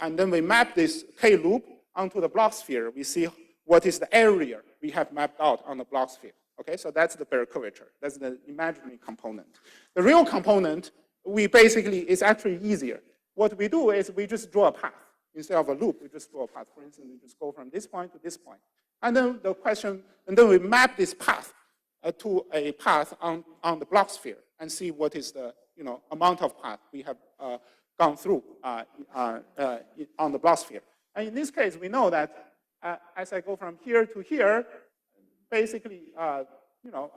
S1: and then we map this K loop onto the Bloch sphere. We see what is the area we have mapped out on the Bloch sphere, okay? So that's the Bayer curvature. That's the imaginary component. The real component, we basically, is actually easier. What we do is we just draw a path. Instead of a loop, we just draw a path. For instance, we just go from this point to this point. And then the question, and then we map this path to a path on the Bloch sphere and see what is the, you know, amount of path we have gone through on the Bloch sphere. And in this case, we know that as I go from here to here, basically, you know,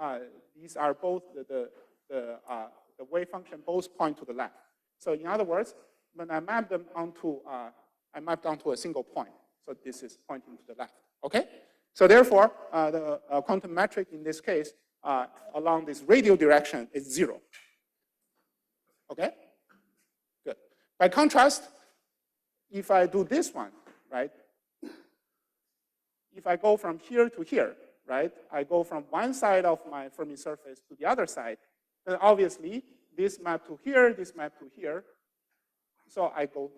S1: these are both the wave function both point to the left. So in other words, when I map them onto, I mapped onto a single point. So this is pointing to the left, okay? So therefore, the quantum metric in this case, along this radial direction is 0, okay? Good. By contrast, if I do this one, right? If I go from here to here, right? I go from one side of my Fermi surface to the other side, then obviously this map to here, this map to here. So I go,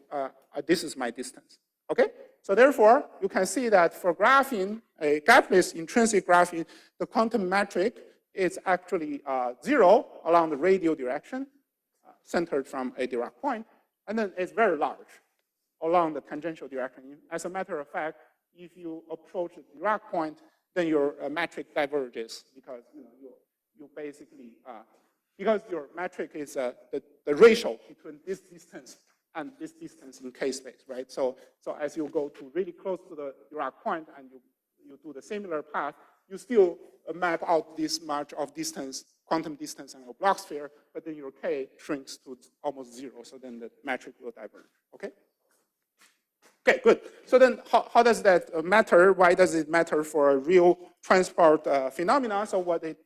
S1: this is my distance, okay? So therefore, you can see that for graphene, a gapless intrinsic graphene, the quantum metric is actually 0 along the radial direction, centered from a Dirac point, and then it's very large along the tangential direction. As a matter of fact, if you approach the Dirac point, then your metric diverges because you basically, because your metric is the ratio between this distance and this distance in K space, right? So as you go to really close to the Dirac point and you do the similar path, you still map out this much of distance, quantum distance on your Bloch sphere, but then your K shrinks to almost 0, so then the metric will diverge, okay? Okay, good. So then how does that matter? Why does it matter for a real transport phenomena? So what it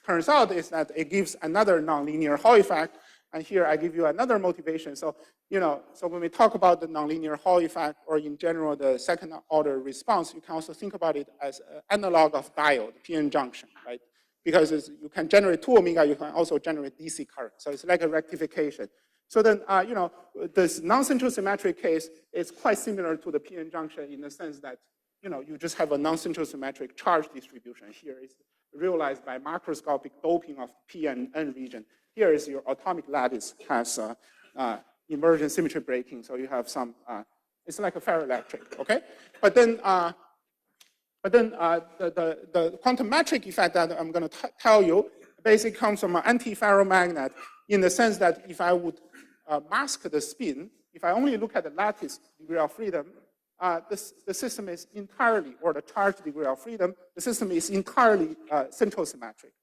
S1: turns out is that it gives another nonlinear Hall effect. And here I give you another motivation. So, you know, so when we talk about the nonlinear Hall effect, or in general, the second order response, you can also think about it as an analog of diode, PN junction, right? Because you can generate 2 omega, you can also generate DC current. So it's like a rectification. So then, you know, this non-central symmetric case is quite similar to the PN junction in the sense that, you know, you just have a non-central symmetric charge distribution. Here is realized by macroscopic doping of P and N region. Here is your atomic lattice has inversion symmetry breaking, so you have some, it's like a ferroelectric, okay? But then the quantum metric effect that I'm going to tell you basically comes from an anti-ferromagnet in the sense that if I would mask the spin, if I only look at the lattice degree of freedom, the system is entirely, or the charge degree of freedom, the system is entirely central symmetric.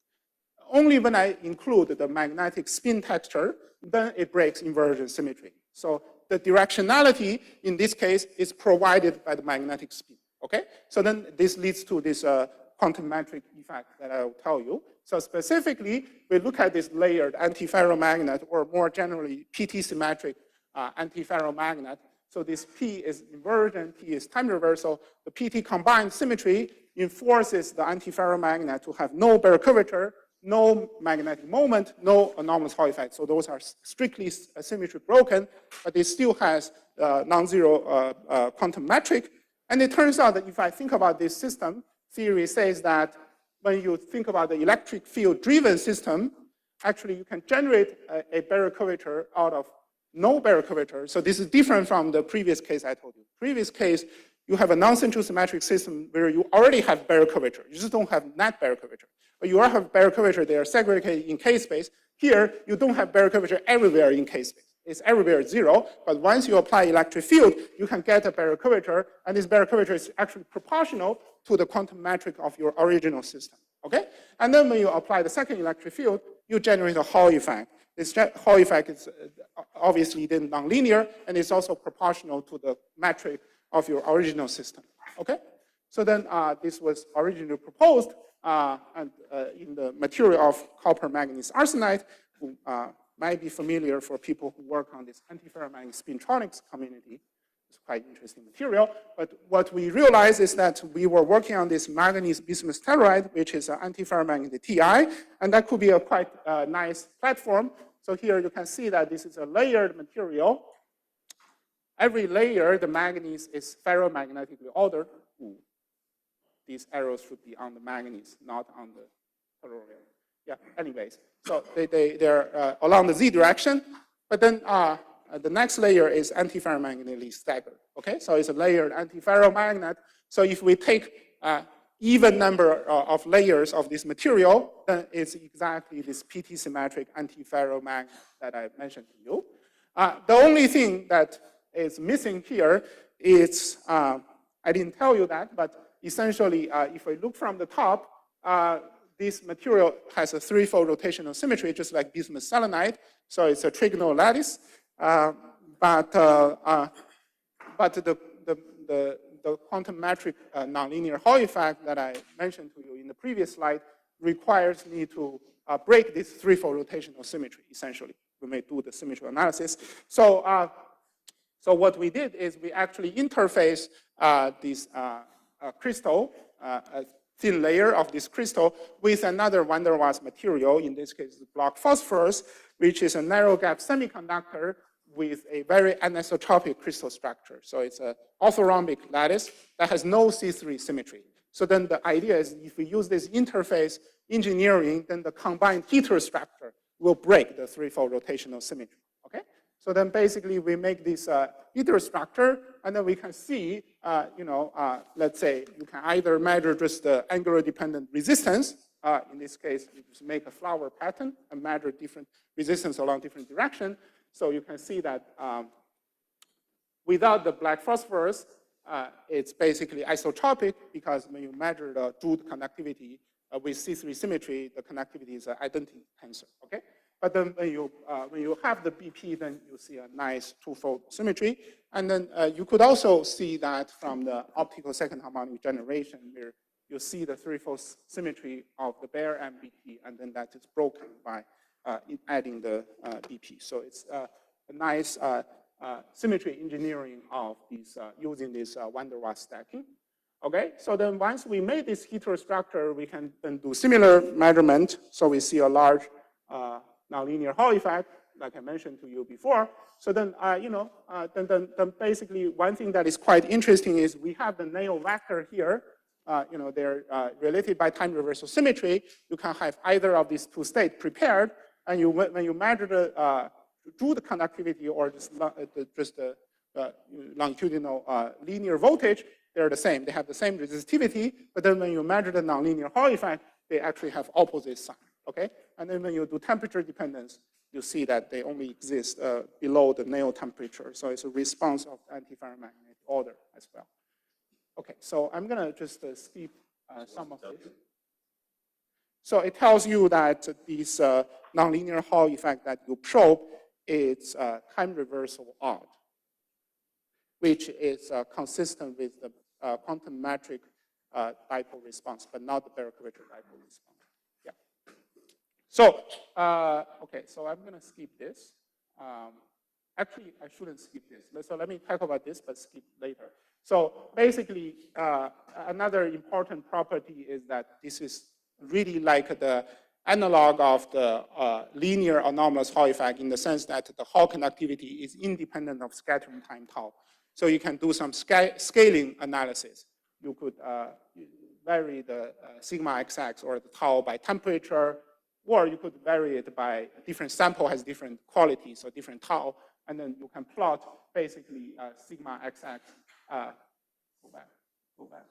S1: Only when I include the magnetic spin texture, then it breaks inversion symmetry. So
S3: the directionality in this case is provided by the magnetic spin, okay? So then this leads to this quantum metric effect that I will tell you. So specifically, we look at this layered antiferromagnet, or more generally, PT symmetric antiferromagnet. So this P is inversion, T is time reversal. The PT combined symmetry enforces the antiferromagnet to have no Baire curvature, no magnetic moment, no anomalous Hall effect. So those are strictly symmetry broken, but it still has non-zero quantum metric. And it turns out that if I think about this system, theory says that when you think about the electric field driven system, actually you can generate a Baire curvature out of no Baire curvature. So this is different from the previous case I told you. Previous case, you have a non-central symmetric system where you already have Baire curvature. You just don't have net Baire curvature. But you have Baire curvature, they are segregated in K-space. Here, you don't have Baire curvature everywhere in K-space. It's everywhere 0, but once you apply electric field, you can get a Baire curvature, and this Baire curvature is actually proportional to the quantum metric of your original system, okay? And then when you apply the second electric field, you generate a Hall effect. This Hall effect is obviously then nonlinear, and it's also proportional to the metric of your original system, okay? So then this was originally proposed and in the material of copper manganese arsenide, who might be familiar for people who work on this antiferromagnetic spintronics community. It's quite interesting material. But what we realized is that we were working on this manganese bismuth telluride, which is an antiferromagnetic TI, and that could be a quite nice platform. So here you can see that this is a layered material. Every layer, the manganese is ferromagnetically ordered. Ooh. These arrows should be on the manganese, not on the tellurium. Yeah, anyways, so they're along the Z direction, but then the next layer is antiferromagnetically staggered, okay? So it's a layered antiferromagnet. So if we take even number of layers of this material, then it's exactly this PT symmetric antiferromagnet that I mentioned to you. The only thing that is missing here is, I didn't tell you that, but essentially, if I look from the top, this material has a threefold rotational symmetry, just like bismuth selenide. So it's a trigonal lattice. But the quantum metric nonlinear Hall effect that I mentioned to you in the previous slide requires me to break this threefold rotational symmetry, essentially. We may do the symmetry analysis. So, so what we did is we actually interface this crystal, a thin layer of this crystal, with another van der Waals material, in this case, the block phosphorus, which is a narrow gap semiconductor with a very anisotropic crystal structure. So it's an orthorhombic lattice that has no C3 symmetry. So then the idea is if we use this interface engineering, then the combined heterostructure will break the threefold rotational symmetry, okay? So then basically we make this heterostructure, and then we can see, let's say you can either measure just the angular dependent resistance. In this case, you just make a flower pattern and measure different resistance along different direction. So you can see that without the black phosphorus, it's basically isotropic because when you measure the Drude conductivity with C3 symmetry, the conductivity is an identity tensor, okay? But then when you have the BP, then you see a nice twofold symmetry. And then you could also see that from the optical second harmonic generation, where you see the threefold symmetry of the Baire and BP, and then that is broken by adding the BP. So it's a nice symmetry engineering of these using this van der Waals stacking. Okay, so then once we made this heterostructure, we can then do similar measurement. So we see a large nonlinear Hall effect, like I mentioned to you before. So then, then basically one thing that is quite interesting is we have the Néel vector here. They're related by time reversal symmetry. You can have either of these two states prepared, and when you measure the Drude conductivity or just the longitudinal linear voltage, they're the same. They have the same resistivity, but then when you measure the nonlinear Hall effect, they actually have opposite sign, okay? And then when you do temperature dependence, you see that they only exist below the Néel temperature. So it's a response of antiferromagnetic order as well. Okay, so I'm gonna just skip some of this. So it tells you that this nonlinear Hall effect that you probe is time reversal odd. which is consistent with the quantum metric dipole response, but not the Berry curvature dipole response. Yeah. So, okay, so I'm going to skip this. Actually, I shouldn't skip this. So let me talk about this, but skip later. So basically, another important property is that this is really like the analog of the linear anomalous Hall effect in the sense that the Hall conductivity is independent of scattering time tau. So you can do some scaling analysis. You could vary the sigma XX or the tau by temperature, or you could vary it by different sample has different qualities, so different tau, and then you can plot basically sigma XX. Go back.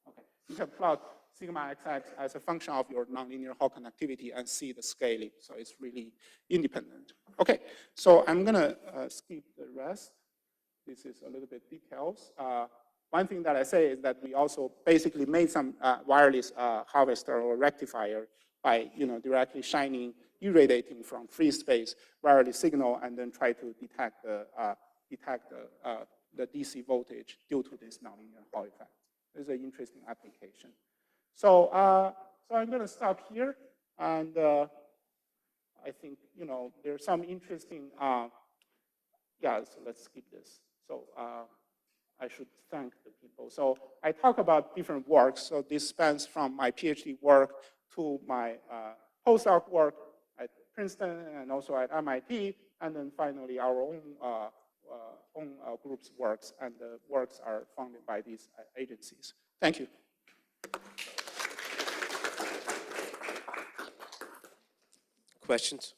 S3: Okay, you can plot sigma XX as a function of your nonlinear Hall conductivity and see the scaling. So it's really independent. Okay, so I'm gonna skip the rest. This is a little bit details. One thing that I say is that we also basically made some wireless harvester or rectifier by directly shining, irradiating from free space wireless signal and then try to detect the DC voltage due to this nonlinear Hall effect. This is an interesting application. So, so I'm going to stop here, and I think there's some interesting. Yeah, so let's skip this. So I should thank the people. So I talk about different works. So this spans from my PhD work to my postdoc work at Princeton and also at MIT, and then finally our own group's works, and the works are funded by these agencies. Thank you.
S4: Questions?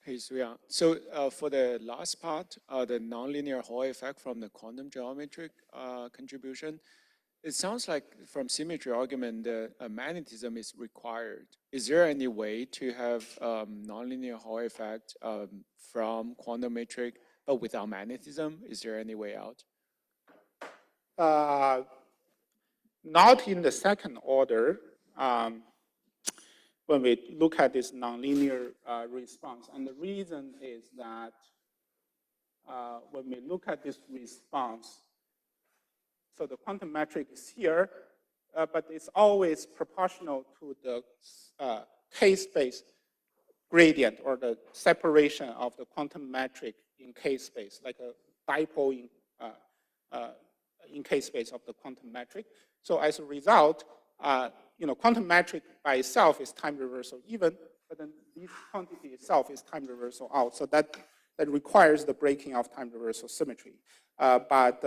S5: Hey, Suyang. So for the last part, the nonlinear Hall effect from the quantum geometric contribution, it sounds like from symmetry argument, the magnetism is required. Is there any way to have nonlinear Hall effect from quantum metric, but without magnetism? Is there any way out?
S3: Not in the second order. When we look at this nonlinear response, and the reason is that when we look at this response, so the quantum metric is here, but it's always proportional to the K-space gradient or the separation of the quantum metric in K-space, like a dipole in K-space of the quantum metric. So as a result, quantum metric by itself is time reversal even, but then this quantity itself is time reversal out. So that requires the breaking of time reversal symmetry. But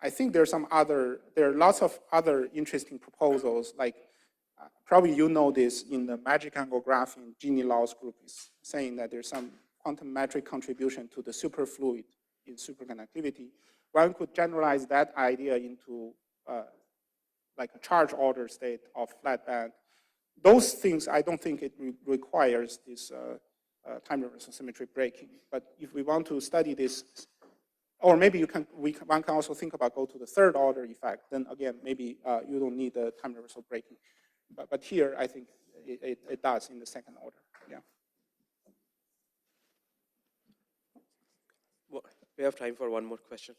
S3: I think there are lots of other interesting proposals, like probably this in the magic angle graphing, Jeannie Lau's group is saying that there's some quantum metric contribution to the superfluid in superconductivity. One could generalize that idea into like a charge order state of flat band. Those things, I don't think it requires this time reversal symmetry breaking. But if we want to study this, or maybe one can also think about go to the third order effect. Then again, maybe you don't need the time reversal breaking. But here, I think it does in the second order. Yeah.
S4: Well, we have time for one more question.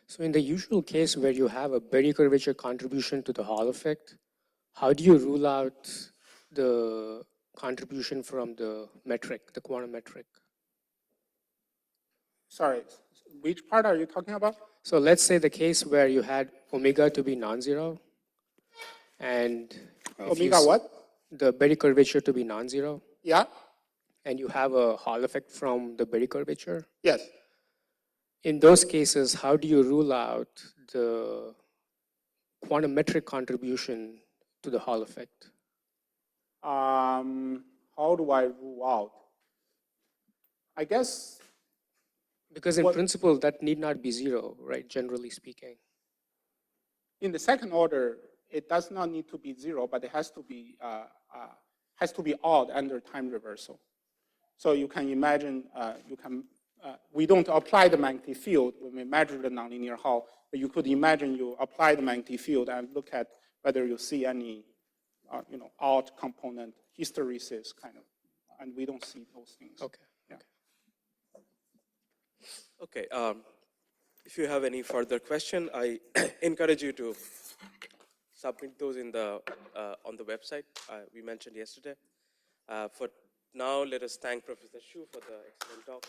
S6: So in the usual case where you have a Berry curvature contribution to the Hall effect, how do you rule out the contribution from the metric, the quantum metric?
S3: Sorry, which part are you talking about?
S6: So let's say the case where you had omega to be non-zero, and
S3: Omega what?
S6: The Berry curvature to be non-zero.
S3: Yeah.
S6: And you have a Hall effect from the Berry curvature.
S3: Yes.
S6: In those cases, how do you rule out the quantum metric contribution to the Hall effect?
S3: How do I rule out? I guess.
S6: Because in principle, that need not be zero, right? Generally speaking.
S3: In the second order, it does not need to be zero, but it has to be odd under time reversal. So you can imagine, you can we don't apply the magnetic field when we measure the nonlinear Hall, but you could imagine you apply the magnetic field and look at whether you see any, odd component hysteresis kind of, and we don't see those things.
S6: Okay.
S3: Yeah.
S4: Okay. If you have any further question, I encourage you to submit those in the on the website we mentioned yesterday. For now, let us thank Professor Xu for the excellent talk.